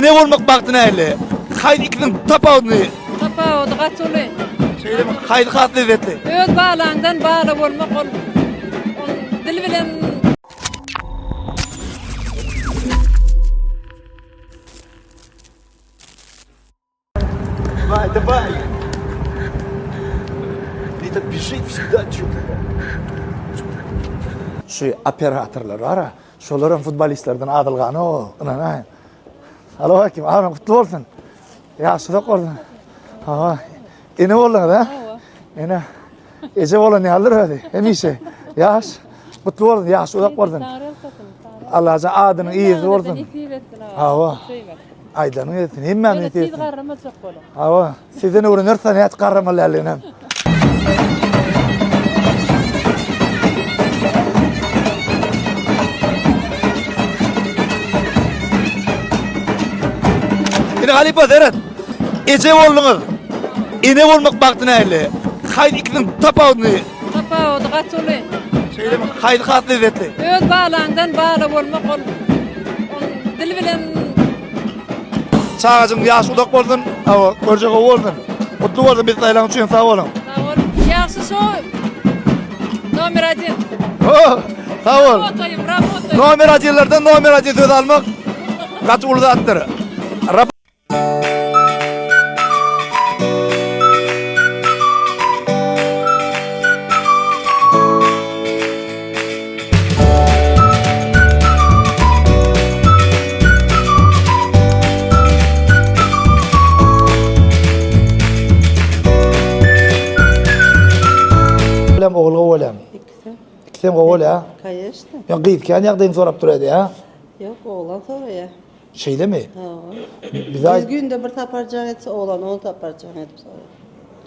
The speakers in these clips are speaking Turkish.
Ne olmak baktın öyle? Kaydı ikinin tapağını. Tapağıdı kaçılı. Şeyde kaydı katlı evetli. Öz bağlandan bağlı olmak ol. Dil bilen Давай, давай. Это бежит всегда что-то. Şu operatörler var ya, şoların futbolistlerden adılganı o. Ana. Alo hakim, ağam kutlu olsun. Ya suda koydun. Ha. Ene oldun da. Ene. Ece olan ne alır hadi. Emise. Yaş. Kutlu olsun. Ya suda koydun. Allah azza adını iyi olsun. Ha. Aydanın etini hemmem etini. Siz qarrama çok bolun. Ha. Sizden öğrenirsen hiç qarramalarlığına. Yine Halipa Deren, Ece oğlunuz, ene olmak baktın öyle. Kaydı ikinin tapağını. Tapağıdı kaçılı. Şeyde kaydı katlı evetli. Öz bağlandan bağlı olmak ol. Dil bilen Çağacın yaş udak oldun, görcek oldun. Mutlu oldun, biz sayılan için sağ olun. sağ ol. Yaxşı şu. Numaracı. Oh, sağ ol. Rabotayım, rabotayım. Numaracılardan numaracı söz almak, kaç ulu attır. Oğlu oğlan. İkisi oğul ya. Kayaştı. Ya qıyıp kan yaqdayını sorap duraydı ya. Yok oğlan sonra ya. Şeyde mi? Ha. Bize Biz günde bir taparcan etse oğlan onu taparcan edip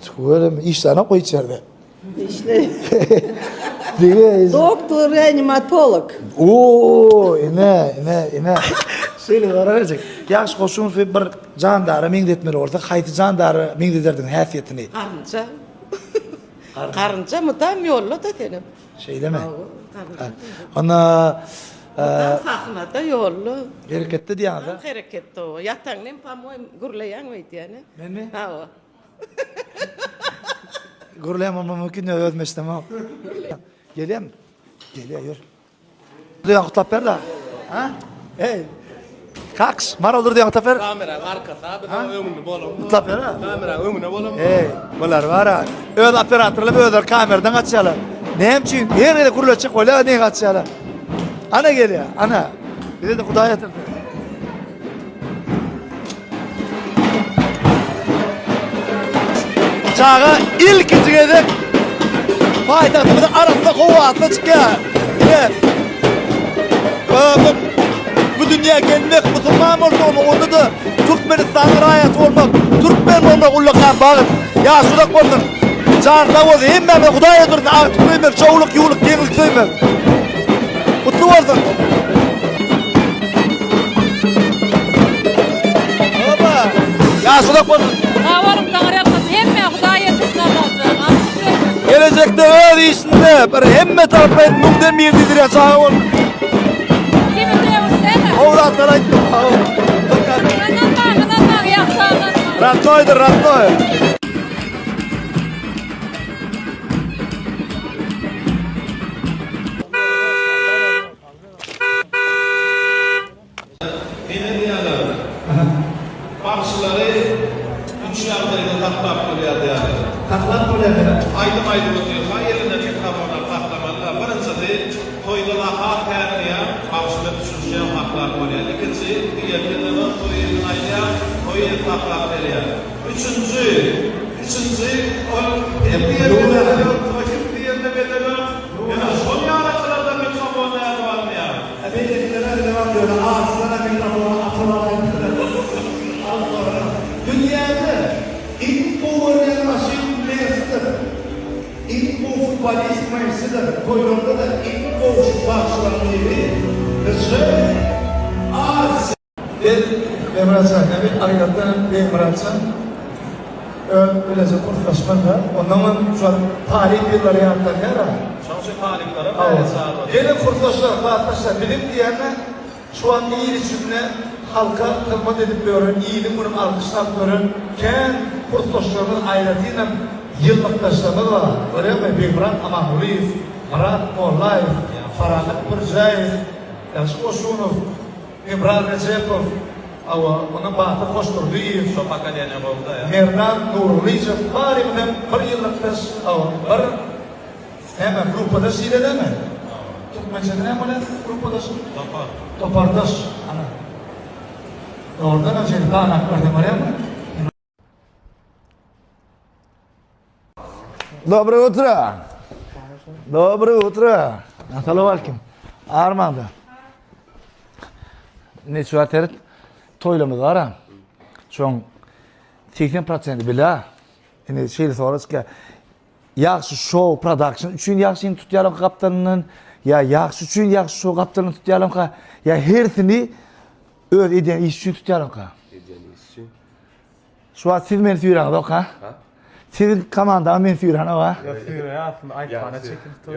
sonra. öyle mi? İşlerine koy içeride. İşte Diye. doktor reanimatolog. Oo, ine. Şöyle varacak. Yaş koşun bir candarı mingdetmeli orada. Kayti candarı mingdederdin hasiyetini. Karınca. Karınca mı tam yolla da dedim. Şeyde mi? Ona Sakına da yollu. harekette diyanız ha. Hareketli o. Yatan nem pamuy gurlayan mıydı yani? Ben mi? Ha o. Gurlayamam mümkün değil ölmüştüm ha. Geliyor mu? Geliyor yürü. Duyan kutlap ver da. Ha? Hey. Kaks, mar olur diyan kutlap ver. Kamera arkası abi ömrünü bolum. Kutlap ver ha. Kamera ömrünü bolum. Hey, bunlar var ha. Öyle operatörle böyle kameradan açıyorlar. Neyim için? Her yere kurulacak öyle ne açıyorlar. Ana geliyor, ana. Bir de Kudaya yatırdı. Çağa ilk gecede payitahtımızın arasında kovatla çıkıyor. Evet. Bu dünya gelmek, Müslüman olmak, onda da Türkmenistan'a rayet olmak, Türkmen olmak ullaktan bağır. Ya sudak oldun. Çağırda oldu. Hem ben Kudaya durdun. Artık kıymer, çoğuluk, yuğuluk, yengilik kıymer. Mutlu oldun. Baba. Ya sudak oldun. Avarım tanrı yapmasın. Hemme Hudaya tutulacak. Gelecekte öyle işinde. Böyle hemme tarafından mümden bir yerdedir ya çağı olun. Kimi diyorsun? Oğlanlara gittim. Anlatma, yaxşı anlatma. Ratnoydur, ratnoy. Bakışları üç yardayla taklap oluyordu yani. Taklat oluyor. Aydım oturuyor. Yerinde bir kafalar taklamalar. Birincisi toyda hak terliye bakışını düşüneceğim haklar oluyor. İkinci diğerlerine toyun ayya toyun taklap veriyor. Üçüncü o diğerlerine rakip diğerine bedeli. Yani son yaratılarda mikrofonu var mı ya? Dünyada ilk oynayan maşin neysidir? İlk futbolist neysidir? Koylarda da ilk bağışlanan yeri Kızı Asya. Ben Muratcan, evet arayattan ben Muratcan. Öylece kurtlaşmanda, ondan şu an tarih yılları yaptılar ya. Şansı tarihleri. Yeni kurtlaşlar, arkadaşlar bilim diyenler şu an iyi içinde halka hizmet edip görün, iyiliğin bunu alkışlap görün. Ken kurtuluşlarının ayrıtıyla yıllıktaşlarına da öyle mi? Bimran Amahuliyev, Murat Mollayev, Farahat Mirzayev, Yaşı Osunov, İbrahim Recepov, onun Bahtır Koşturduyev, Şu akademiya oldu ya. Merdan Nurliyev, bari benim bir yıllıktaş, bir hemen grupada sile mi? Türkmençede ne böyle grupada? Topardaş. Ana. Oradan önce daha anaklardım oraya mı? Доброе утро. Доброе утро. Assalamu alaykum. Armanda. Ne şu ateret toylamız var ha. Şoň 80% bile. Ine şeýle soraşka ýaxşy show production üçin ýaxşy tutýarym kaptanynın ya ýaxşy üçin ýaxşy show kaptanyny tutýarym ka ya hersini öz eden iş üçin tutýarym ka. Şu an siz meni süýräňiz ok ha? Sizin komanda men süýräňiz ha? Ja, fyra ja, från iPhone checken to.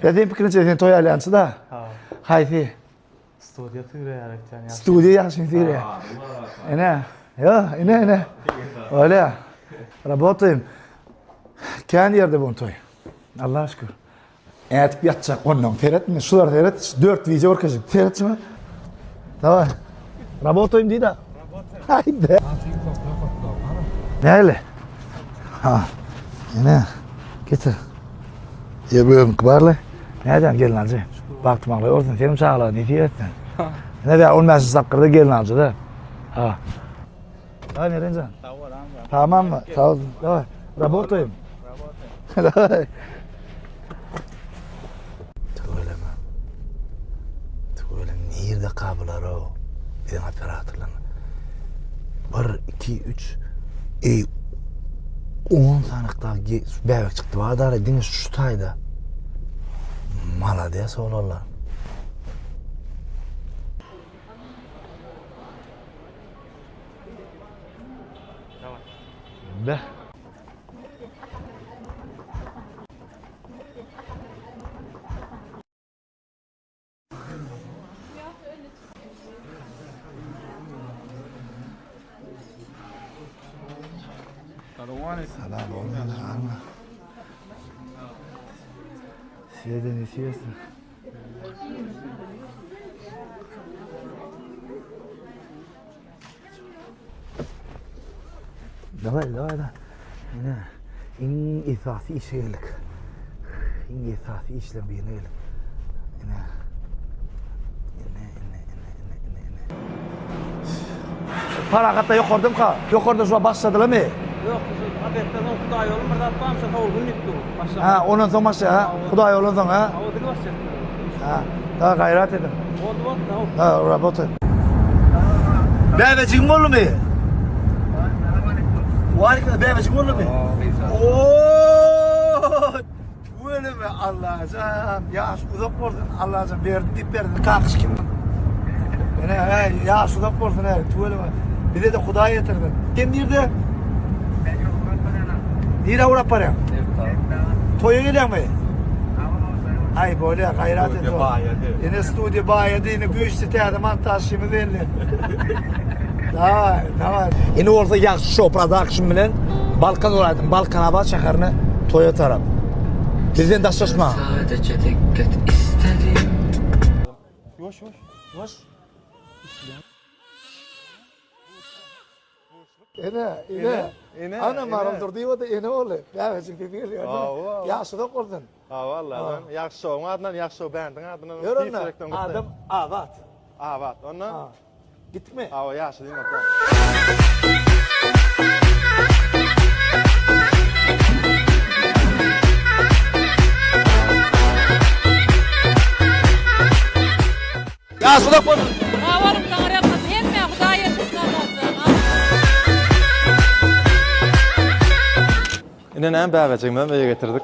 Ya den pikirin sen toy alyansı da. Ja, Haýsy? studio fyra är det ja. Studio ýaxşy süýrä. Ene. Ya, ene. Öyle. Работаем. Kendi yerde bu toy. Allah'a şükür. Etip yatacak ondan. Ferhat mı? Şular Ferhat. 4 video orkacak. Ferhat mı? Tamam. Работаем değil de. Haydi. Ne öyle? Ha. Yine. Getir. Yebim kibarlı. Nereden gelin alcı? Baktım ağlıyor. Olsun senin çağlar. Ne diyorsun? Ne de olmazsa sakkırda gelin alcı da. Ha. Ha nereden can? Tamam mı? Sağ olun. Давай. Работаем. Давай. Söyleme. Söyleme. Nerede kablolar o? Benim operatörlerim. 1, 2, 3. 10 sanıkta bebek çıktı. Var da deniz şu tayda. Malades olurlar. Be. Salam olmayan size de ne siyorsun? Давай, da. Yine en esası işeylik. En esası işlem bir neyle. Yine. Para katta yukarıdım ka. Yukarıda şu başladılar mı? Yok, haberden Hudaý ýolum bir zatdan şaka olgun ýetdi. Başla. Ha, ondan sonra başla ha. Hudaý ýolundan sonra ha. O dili başla. Ha, daha gayret edin. Oldu. Ha, rabota. Bebecik mi oldu mu? Harika, bebecik mi oldu mu? Ooo! Böyle mi Allah'ım? Ya uzak olsun Allah'ım. Dip verdin. Kalkış kim? Ya uzak olsun. Böyle mi? Bir de Hudaýa getirdin. Kim nerede? Nire uğrap para? Toya geliyor mu? Ay böyle gayret et. Yine stüdyo bayadi, yine güçlü teyze montajımı belli. Tamam. Yine orada yaxşı show production bilen Balkan olaydım. Balkan Abad şäherine toya tarap. Bizden daşlaşma. Sadece dikkat istedim. Yavaş. Ene. Ana maram durdu da ene oldu. Ya bizim bir ya suda koydun. Ha vallahi yaxşı şoň adından yaxşı şow bändin adından. Görün adam Abad. Avat. Ondan Gittik mi? awa yaxşı diýmek. Ya suda koydun. Awarım taňra ýakyn hemme Hudaý ýetdi. Ine näme bäbejigmen beýe getirdik.